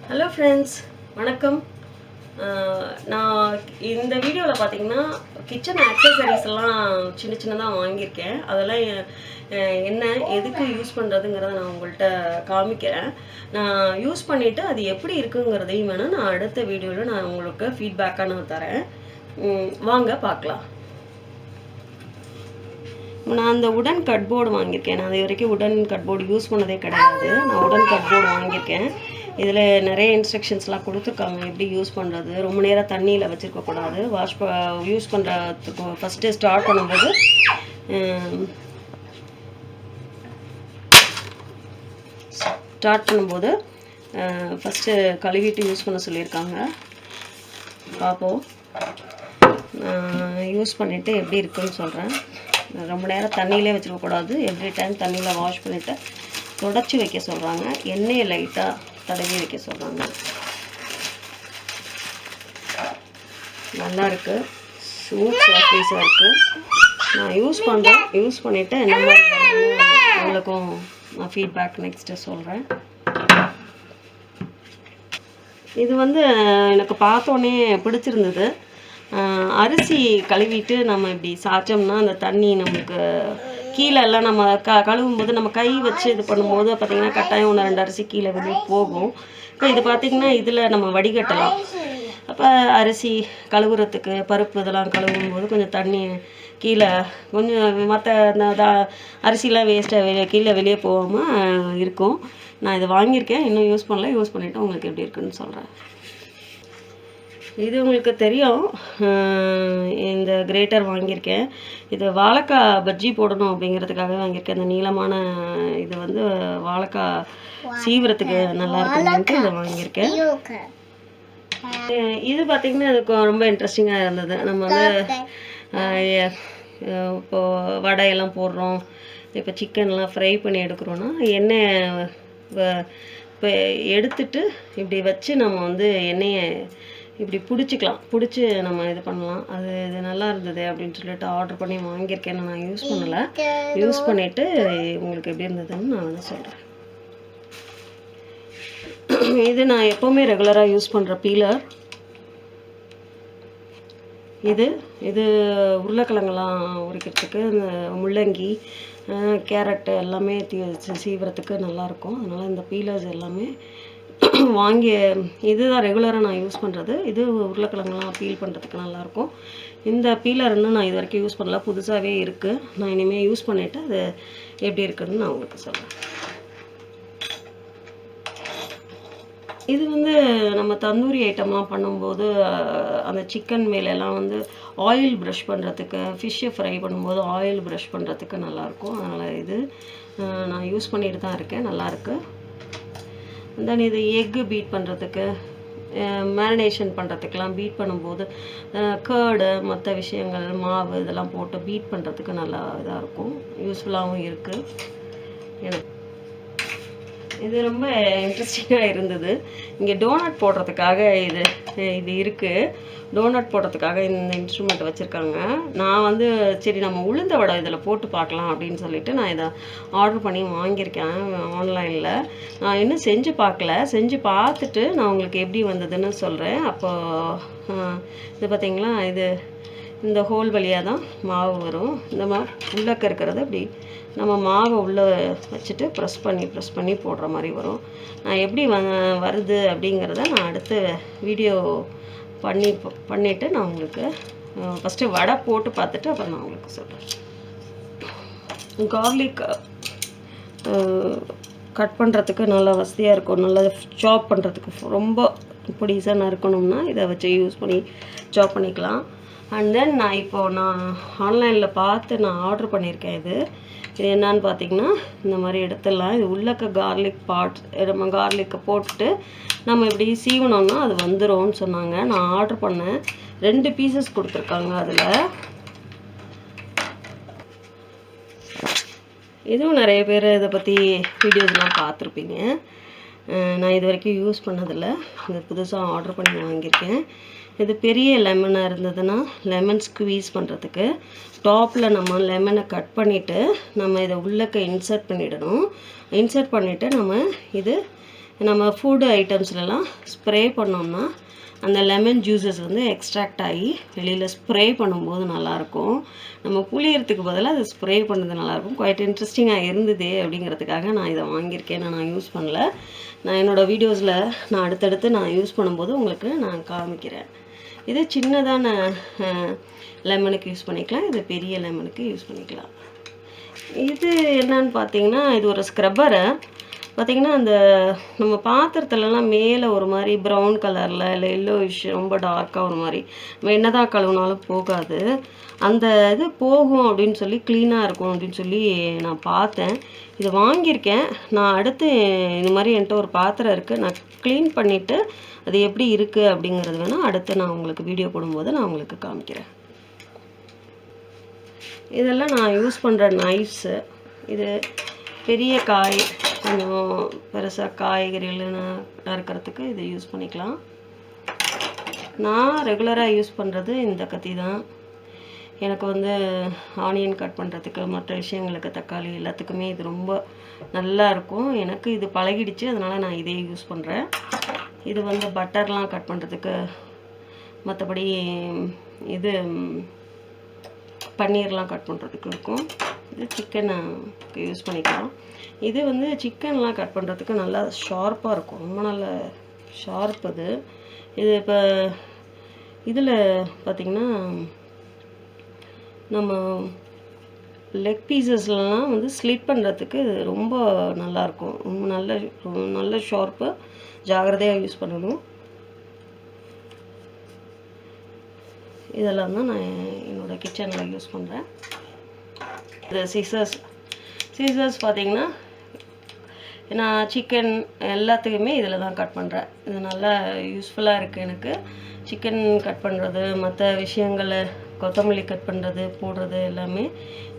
Hello friends, வணக்கம். நான் இந்த வீடியோவில் பார்த்தீங்கன்னா கிச்சன் ஆக்சசரிஸ் எல்லாம் சின்ன சின்னதாக வாங்கியிருக்கேன். அதெல்லாம் என்ன எதுக்கு யூஸ் பண்ணுறதுங்கிறத நான் உங்கள்கிட்ட காமிக்கிறேன். நான் யூஸ் பண்ணிவிட்டு அது எப்படி இருக்குங்கிறதையும் வேணால் நான் அடுத்த வீடியோவில் நான் உங்களுக்கு ஃபீட்பேக்காக நான் தரேன். வாங்க பார்க்கலாம். நான் அந்த உடன் கட்போர்டு வாங்கியிருக்கேன். நான் அது வரைக்கும் உடன் கட்போர்டு யூஸ் பண்ணதே கிடையாது. நான் உடன் கட்போர்டு வாங்கியிருக்கேன். இதில் நிறைய இன்ஸ்ட்ரக்ஷன்ஸ்லாம் கொடுத்துருக்காங்க எப்படி யூஸ் பண்ணுறது. ரொம்ப நேரம் தண்ணியில் வச்சுருக்கக்கூடாது. யூஸ் பண்ணுறதுக்கு ஃபஸ்ட்டு ஸ்டார்ட் பண்ணும்போது ஃபஸ்ட்டு கழுவிட்டு யூஸ் பண்ண சொல்லியிருக்காங்க. பார்ப்போம், யூஸ் பண்ணிவிட்டு எப்படி இருக்குன்னு சொல்கிறேன். ரொம்ப நேரம் தண்ணியிலே வச்சுருக்கக்கூடாது. எவ்ரி டைம் தண்ணியில் வாஷ் பண்ணிவிட்டு தொடச்சி வைக்க சொல்கிறாங்க. எண்ணெயை லைட்டாக தடவி வைக்க சொல்கிறாங்க. நல்லா இருக்குது, ஸ்மூத் சர்ஃபேஸாக இருக்குது. நான் யூஸ் பண்ணுறேன். யூஸ் பண்ணிவிட்டு என்ன மாதிரி உங்களுக்கும் நான் ஃபீட்பேக் நெக்ஸ்ட்டு சொல்கிறேன். இது எனக்கு பார்த்தோன்னே பிடிச்சிருந்தது. அரிசி கழுவிட்டு நம்ம இப்படி சாய்ச்சோம்னா அந்த தண்ணி நமக்கு கீழெல்லாம் நம்ம கழுவும் போது நம்ம கை வச்சு இது பண்ணும்போது பார்த்திங்கன்னா கட்டாயம் 1-2 அரிசி கீழே வெளியே போகும். இப்போ இது பார்த்திங்கன்னா இதில் நம்ம வடிகட்டலாம். அப்போ அரிசி கழுவுறதுக்கு பருப்பு இதெல்லாம் கழுவும் போது கொஞ்சம் தண்ணி கீழே கொஞ்சம் மற்ற அரிசிலாம் வேஸ்ட்டாக கீழே வெளியே போகாமல் இருக்கும். நான் இதை வாங்கியிருக்கேன், இன்னும் யூஸ் பண்ணல. யூஸ் பண்ணிவிட்டு உங்களுக்கு எப்படி இருக்குன்னு சொல்கிறேன். இது உங்களுக்கு தெரியும், இந்த கிரேட்டர் வாங்கியிருக்கேன். இது வாழைக்காய் பஜ்ஜி போடணும் அப்படிங்கிறதுக்காக வாங்கியிருக்கேன். இந்த நீளமான இது வாழைக்காய் சீவுறதுக்கு நல்லா இருக்குன்ட்டு இதை வாங்கியிருக்கேன். இது பார்த்திங்கன்னா எனக்கு ரொம்ப இன்ட்ரெஸ்டிங்காக இருந்தது. நம்ம இப்போது வடையெல்லாம் போடுறோம், இப்போ சிக்கன்லாம் ஃப்ரை பண்ணி எடுக்கிறோன்னா எண்ணெய் இப்போ எடுத்துட்டு இப்படி வச்சு நம்ம எண்ணெயை இப்படி பிடிச்சி நம்ம இது பண்ணலாம். இது நல்லா இருந்தது அப்படின்னு சொல்லிட்டு ஆர்டர் பண்ணி வாங்கியிருக்கேன். நான் யூஸ் பண்ணலை. யூஸ் பண்ணிவிட்டு உங்களுக்கு எப்படி இருந்ததுன்னு நான் சொல்கிறேன். இது நான் எப்போவுமே ரெகுலராக யூஸ் பண்ணுற பீலர். இது உருளைக்கிழங்கெல்லாம் உரிக்கிறதுக்கு, இந்த முள்ளங்கி கேரட்டு எல்லாமே சீவுறதுக்கு நல்லாயிருக்கும். அதனால் இந்த பீலர்ஸ் எல்லாமே வாங்கி இதுதான் ரெகுலராக நான் யூஸ் பண்ணுறது. இது உருளைக்கிழங்கெல்லாம் பீல் பண்ணுறதுக்கு நல்லாயிருக்கும். இந்த பீலர் இன்னும் நான் இது வரைக்கும் யூஸ் பண்ணல, புதுசாகவே இருக்குது. நான் இனிமேல் யூஸ் பண்ணிவிட்டு அது எப்படி இருக்குதுன்னு நான் உங்களுக்கு சொல்கிறேன். இது நம்ம தந்தூரி ஐட்டம்லாம் பண்ணும்போது அந்த சிக்கன் மேலெல்லாம் ஆயில் ப்ரஷ் பண்ணுறதுக்கு, ஃபிஷ்ஷை ஃப்ரை பண்ணும்போது ஆயில் ப்ரஷ் பண்ணுறதுக்கு நல்லாயிருக்கும். அதனால் இது நான் யூஸ் பண்ணிட்டு தான் இருக்கேன், நல்லாயிருக்கு. தென் இது எக்கு பீட் பண்ணுறதுக்கு, மேரினேஷன் பண்ணுறதுக்கெலாம் பீட் பண்ணும்போது கர்டு மற்ற விஷயங்கள் மாவு இதெல்லாம் போட்டு பீட் பண்ணுறதுக்கு நல்லா இதாக இருக்கும், யூஸ்ஃபுல்லாகவும் இருக்குது. எனக்கு இது ரொம்ப இன்ட்ரெஸ்டிங்காக இருந்தது. இங்கே டோனட் போடுறதுக்காக இது இருக்குது. டோனட் போடுறதுக்காக இந்த இன்ஸ்ட்ருமெண்ட் வச்சுருக்காங்க. நான் சரி நம்ம உளுந்த வடை இதில் போட்டு பார்க்கலாம் அப்படின்னு சொல்லிட்டு நான் இதை ஆர்டர் பண்ணி வாங்கியிருக்கேன் ஆன்லைனில். நான் இன்னும் செஞ்சு பார்க்கல. செஞ்சு பார்த்துட்டு நான் உங்களுக்கு எப்படி வந்ததுன்னு சொல்கிறேன். அப்போது இது பார்த்திங்களா, இந்த ஹோல் வழியாக தான் மாவு வரும். இந்த உள்ளக்க இருக்கிறது அப்படி நம்ம மாவை உள்ளே வச்சுட்டு ப்ரெஸ் பண்ணி போடுற மாதிரி வரும். நான் எப்படி வருது அப்படிங்கிறத நான் அடுத்த வீடியோ பண்ணிவிட்டு நான் உங்களுக்கு ஃபஸ்ட்டு வடை போட்டு பார்த்துட்டு அப்புறம் நான் உங்களுக்கு சொல்கிறேன். கார்லிக் கட் பண்ணுறதுக்கு நல்லா வசதியாக இருக்கும். நல்லா சாப் பண்ணுறதுக்கு ரொம்ப பொடிசாக நறுக்கணும்னா இதை வச்சு யூஸ் பண்ணி சாப் பண்ணிக்கலாம். அண்ட் தென் நான் ஆன்லைனில் பார்த்து நான் ஆர்டர் பண்ணியிருக்கேன். இது என்னான்னு பார்த்தீங்கன்னா இந்த மாதிரி எடுத்துடலாம். இது உள்ளக்க கார்லிக் நம்ம கார்லிக்கை போட்டுட்டு நம்ம இப்படி சீவனோம்னா அது வந்துடும்னு சொன்னாங்க. நான் ஆர்டர் பண்ணேன். 2 பீசஸ் கொடுத்துருக்காங்க. அதில் இதுவும் நிறைய பேர் இதை பற்றி வீடியோஸ்லாம் பார்த்துருப்பீங்க. நான் இது வரைக்கும் யூஸ் பண்ணதில்லை. இது புதுசாக ஆர்டர் பண்ணி வாங்கியிருக்கேன். இது பெரிய லெமனாக இருந்ததுன்னா லெமன் ஸ்குவீஸ் பண்ணுறதுக்கு டாப்பில் நம்ம லெமனை கட் பண்ணிவிட்டு நம்ம இதை உள்ளக்க இன்சர்ட் பண்ணிடணும். இன்சர்ட் பண்ணிவிட்டு நம்ம இது நம்ம ஃபுட் ஐட்டம்ஸ்லலாம் ஸ்ப்ரே பண்ணோம்னா அந்த லெமன் ஜூஸஸ் வந்து எக்ஸ்ட்ராக்ட் ஆகி வெளியில் ஸ்ப்ரே பண்ணும்போது நல்லாயிருக்கும். நம்ம புளியறதுக்கு பதிலாக அதை ஸ்ப்ரே பண்ணது நல்லாயிருக்கும். குவைட் இன்ட்ரெஸ்டிங்காக இருந்தது அப்படிங்கிறதுக்காக நான் இதை வாங்கியிருக்கேன். நான் யூஸ் பண்ணல. நான் என்னோடய வீடியோஸில் நான் அடுத்தடுத்து நான் யூஸ் பண்ணும்போது உங்களுக்கு நான் காமிக்கிறேன். இது சின்னதான லெமனுக்கு யூஸ் பண்ணிக்கலாம். இது பெரிய லெமனுக்கு யூஸ் பண்ணிக்கலாம். இது என்னன்னு பார்த்தீங்கன்னா, இது ஒரு ஸ்க்ரப்பரு. பார்த்திங்கன்னா அந்த நம்ம பாத்திரத்துலலாம் மேலே ஒரு மாதிரி ப்ரௌன் கலரில் இல்லை எல்லோயிஷ் ரொம்ப டார்க்காக ஒரு மாதிரி நம்ம என்ன தான் கழுவுனாலும் போகாது. அந்த இது போகும் அப்படின்னு சொல்லி க்ளீனாக இருக்கும் அப்படின்னு சொல்லி நான் பார்த்தேன். இது வாங்கியிருக்கேன். நான் அடுத்து இது மாதிரி என்கிட்ட ஒரு பாத்திரம் இருக்குது. நான் க்ளீன் பண்ணிவிட்டு அது எப்படி இருக்குது அப்படிங்கிறது வேணால் அடுத்து நான் உங்களுக்கு வீடியோ போடும்போது நான் உங்களுக்கு காமிக்கிறேன். இதெல்லாம் நான் யூஸ் பண்ணுற நைஃப்ஸு. இது பெரிய காய் கொஞ்சம் பெருசாக காய்கறிகள் நறுக்கிறதுக்கு இதை யூஸ் பண்ணிக்கலாம். நான் ரெகுலராக யூஸ் பண்ணுறது இந்த கத்தி தான். எனக்கு வந்து ஆனியன் கட் பண்ணுறதுக்கு மற்ற விஷயங்களுக்கு தக்காளி எல்லாத்துக்குமே இது ரொம்ப நல்லா இருக்கும். எனக்கு இது பழகிடுச்சு, அதனால் நான் இதே யூஸ் பண்ணுறேன். இது வந்து பட்டர்லாம் கட் பண்ணுறதுக்கு, மற்றபடி இது பன்னீர்லாம் கட் பண்ணுறதுக்கு இருக்கும். இது சிக்கனுக்கு யூஸ் பண்ணிக்கலாம். இது வந்து சிக்கன்லாம் கட் பண்ணுறதுக்கு நல்லா ஷார்ப்பாக இருக்கும். ரொம்ப நல்ல ஷார்ப் அது. இது இப்போ இதில் பார்த்திங்கன்னா நம்ம லெக் பீசஸ்லாம் வந்து ஸ்லிட் பண்ணுறதுக்கு ரொம்ப நல்லாயிருக்கும். ரொம்ப நல்ல ஷார்ப்பு. ஜாகிரதையாக யூஸ் பண்ணணும். இதெல்லாம் தான் நான் என்னோடய கிச்சனில் யூஸ் பண்ணுறேன். இது சீசர்ஸ் பார்த்திங்கன்னா நான் சிக்கன் எல்லாத்துக்குமே இதில் தான் கட் பண்ணுறேன். இது நல்லா யூஸ்ஃபுல்லாக இருக்குது எனக்கு. சிக்கன் கட் பண்ணுறது, மற்ற விஷயங்களை கொத்தமல்லி கட் பண்ணுறது, போடுறது எல்லாமே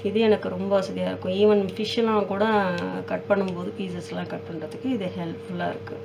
இது எனக்கு ரொம்ப வசதியாக இருக்கும். ஈவன் ஃபிஷ்ஷெல்லாம் கூட கட் பண்ணும்போது பீசஸ்லாம் கட் பண்ணுறதுக்கு இது ஹெல்ப்ஃபுல்லாக இருக்குது.